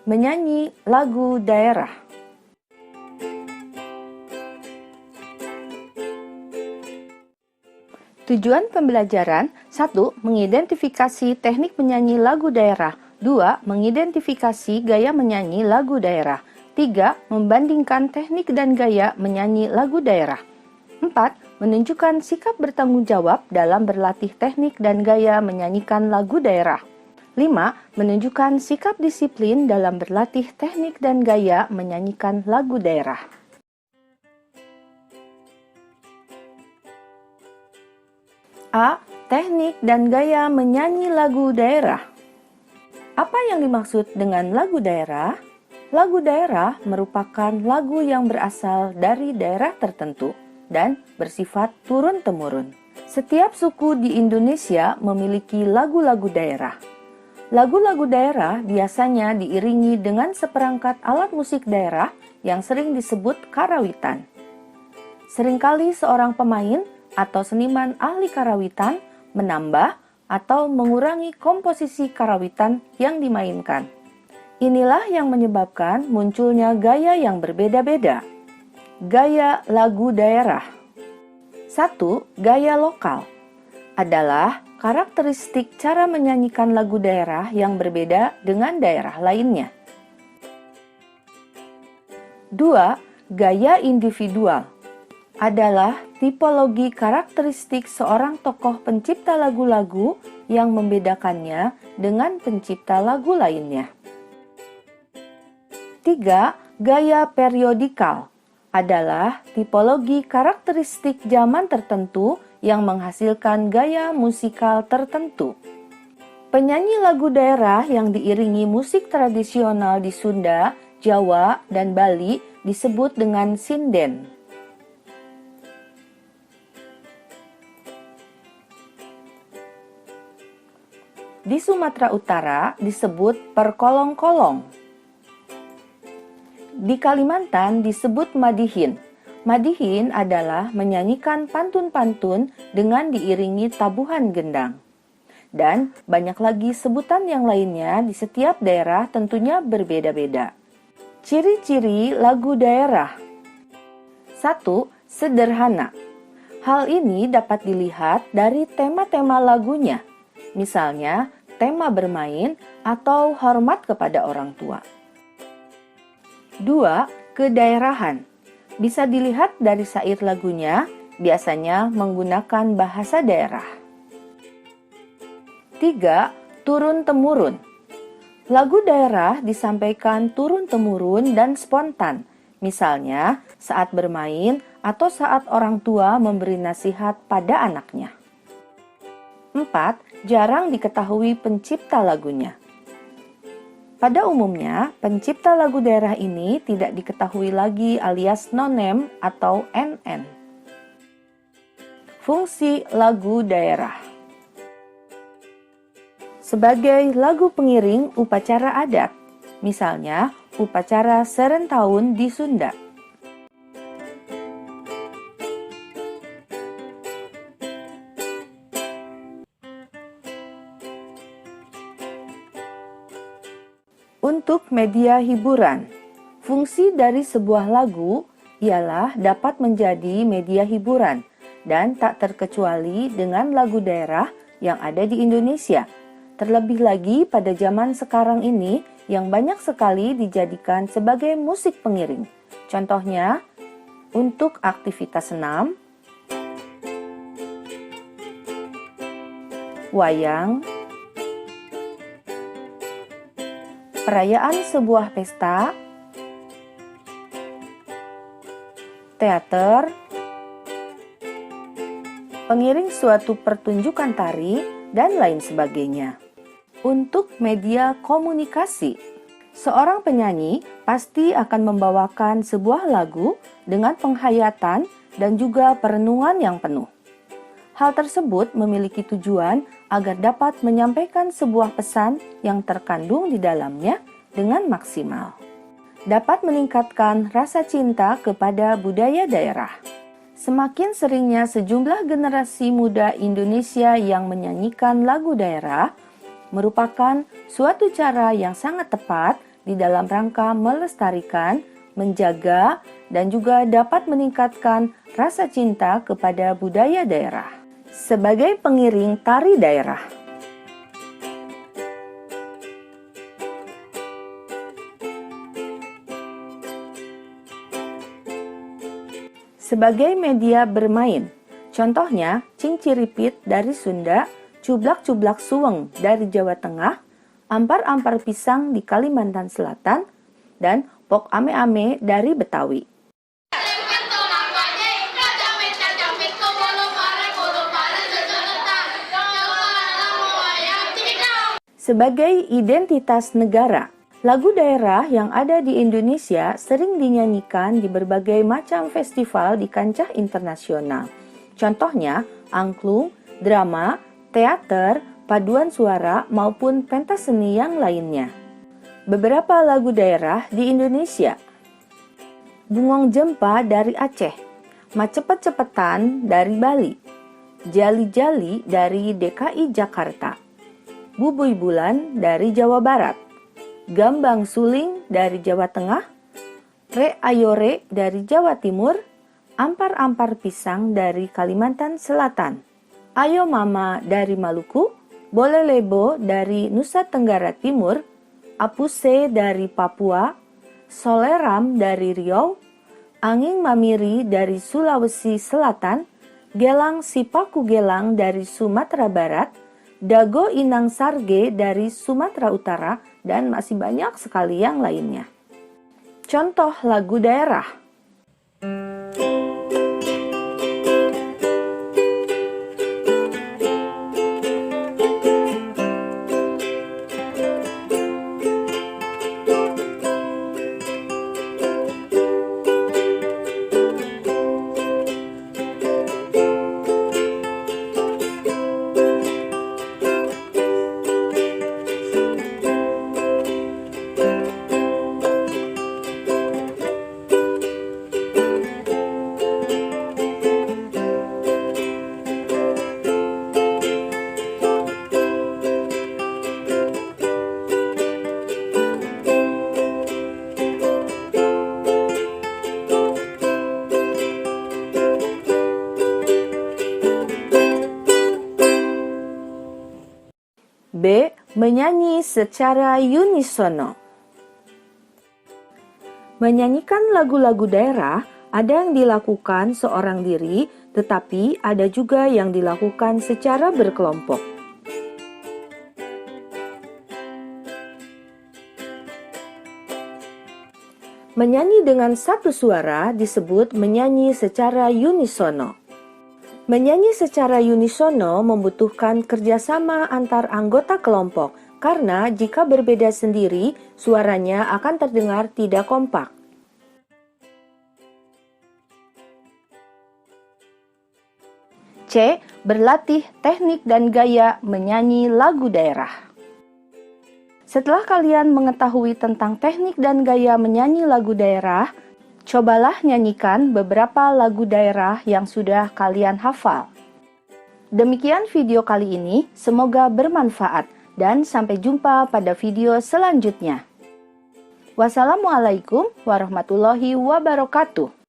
Menyanyi lagu daerah. Tujuan pembelajaran: 1. Mengidentifikasi teknik menyanyi lagu daerah. 2. Mengidentifikasi gaya menyanyi lagu daerah. 3. Membandingkan teknik dan gaya menyanyi lagu daerah. 4. Menunjukkan sikap bertanggung jawab dalam berlatih teknik dan gaya menyanyikan lagu daerah. 5. Menunjukkan sikap disiplin dalam berlatih teknik dan gaya menyanyikan lagu daerah. A. Teknik dan gaya menyanyi lagu daerah. Apa yang dimaksud dengan lagu daerah? Lagu daerah merupakan lagu yang berasal dari daerah tertentu dan bersifat turun-temurun. Setiap suku di Indonesia memiliki lagu-lagu daerah. Lagu-lagu daerah biasanya diiringi dengan seperangkat alat musik daerah yang sering disebut karawitan. Seringkali seorang pemain atau seniman ahli karawitan menambah atau mengurangi komposisi karawitan yang dimainkan. Inilah yang menyebabkan munculnya gaya yang berbeda-beda. Gaya lagu daerah. 1. Gaya lokal adalah karakteristik cara menyanyikan lagu daerah yang berbeda dengan daerah lainnya. 2. Gaya individual adalah tipologi karakteristik seorang tokoh pencipta lagu-lagu yang membedakannya dengan pencipta lagu lainnya. 3. Gaya periodikal adalah tipologi karakteristik zaman tertentu yang menghasilkan gaya musikal tertentu. Penyanyi lagu daerah yang diiringi musik tradisional di Sunda, Jawa, dan Bali disebut dengan sinden. Di Sumatera Utara disebut perkolong-kolong. Di Kalimantan disebut madihin. Madihin adalah menyanyikan pantun-pantun dengan diiringi tabuhan gendang. Dan banyak lagi sebutan yang lainnya di setiap daerah tentunya berbeda-beda. Ciri-ciri lagu daerah. 1. Sederhana. Hal ini dapat dilihat dari tema-tema lagunya. Misalnya, tema bermain atau hormat kepada orang tua. 2. Kedaerahan. Bisa dilihat dari syair lagunya, biasanya menggunakan bahasa daerah. 3. Turun-temurun. Lagu daerah disampaikan turun-temurun dan spontan, misalnya saat bermain atau saat orang tua memberi nasihat pada anaknya. 4. Jarang diketahui pencipta lagunya. Pada umumnya, pencipta lagu daerah ini tidak diketahui lagi alias no-name atau NN. Fungsi lagu daerah. Sebagai lagu pengiring upacara adat, misalnya upacara Serentahun di Sunda. Untuk media hiburan, fungsi dari sebuah lagu ialah dapat menjadi media hiburan dan tak terkecuali dengan lagu daerah yang ada di Indonesia. Terlebih lagi pada zaman sekarang ini yang banyak sekali dijadikan sebagai musik pengiring. Contohnya, untuk aktivitas senam, wayang, perayaan sebuah pesta, teater, pengiring suatu pertunjukan tari, dan lain sebagainya. Untuk media komunikasi, seorang penyanyi pasti akan membawakan sebuah lagu dengan penghayatan dan juga perenungan yang penuh. Hal tersebut memiliki tujuan agar dapat menyampaikan sebuah pesan yang terkandung di dalamnya dengan maksimal. Dapat meningkatkan rasa cinta kepada budaya daerah. Semakin seringnya sejumlah generasi muda Indonesia yang menyanyikan lagu daerah merupakan suatu cara yang sangat tepat di dalam rangka melestarikan, menjaga, dan juga dapat meningkatkan rasa cinta kepada budaya daerah. Sebagai pengiring tari daerah, sebagai media bermain, contohnya cinciripit dari Sunda, cublak-cublak suweng dari Jawa Tengah, ampar-ampar pisang di Kalimantan Selatan, dan pok ame-ame dari Betawi. Sebagai identitas negara, lagu daerah yang ada di Indonesia sering dinyanyikan di berbagai macam festival di kancah internasional. Contohnya, angklung, drama, teater, paduan suara, maupun pentas seni yang lainnya. Beberapa lagu daerah di Indonesia: Bungong Jempa dari Aceh, Macepet-cepetan dari Bali, Jali-jali dari DKI Jakarta, Bubuy Bulan dari Jawa Barat, Gambang Suling dari Jawa Tengah, Re Ayore dari Jawa Timur, Ampar-ampar pisang dari Kalimantan Selatan, Ayo Mama dari Maluku, Bolelebo dari Nusa Tenggara Timur, Apuse dari Papua, Soleram dari Riau, Anging Mamiri dari Sulawesi Selatan, Gelang Sipaku Gelang dari Sumatera Barat, Dago Inang Sarge dari Sumatera Utara, dan masih banyak sekali yang lainnya. Contoh lagu daerah: B. Menyanyi secara unisono. Menyanyikan lagu-lagu daerah ada yang dilakukan seorang diri, tetapi ada juga yang dilakukan secara berkelompok. Menyanyi dengan satu suara disebut menyanyi secara unisono. Menyanyi secara unisono membutuhkan kerjasama antar anggota kelompok, karena jika berbeda sendiri, suaranya akan terdengar tidak kompak. C. Berlatih teknik dan gaya menyanyi lagu daerah. Setelah kalian mengetahui tentang teknik dan gaya menyanyi lagu daerah, cobalah nyanyikan beberapa lagu daerah yang sudah kalian hafal. Demikian video kali ini, semoga bermanfaat dan sampai jumpa pada video selanjutnya. Wassalamualaikum warahmatullahi wabarakatuh.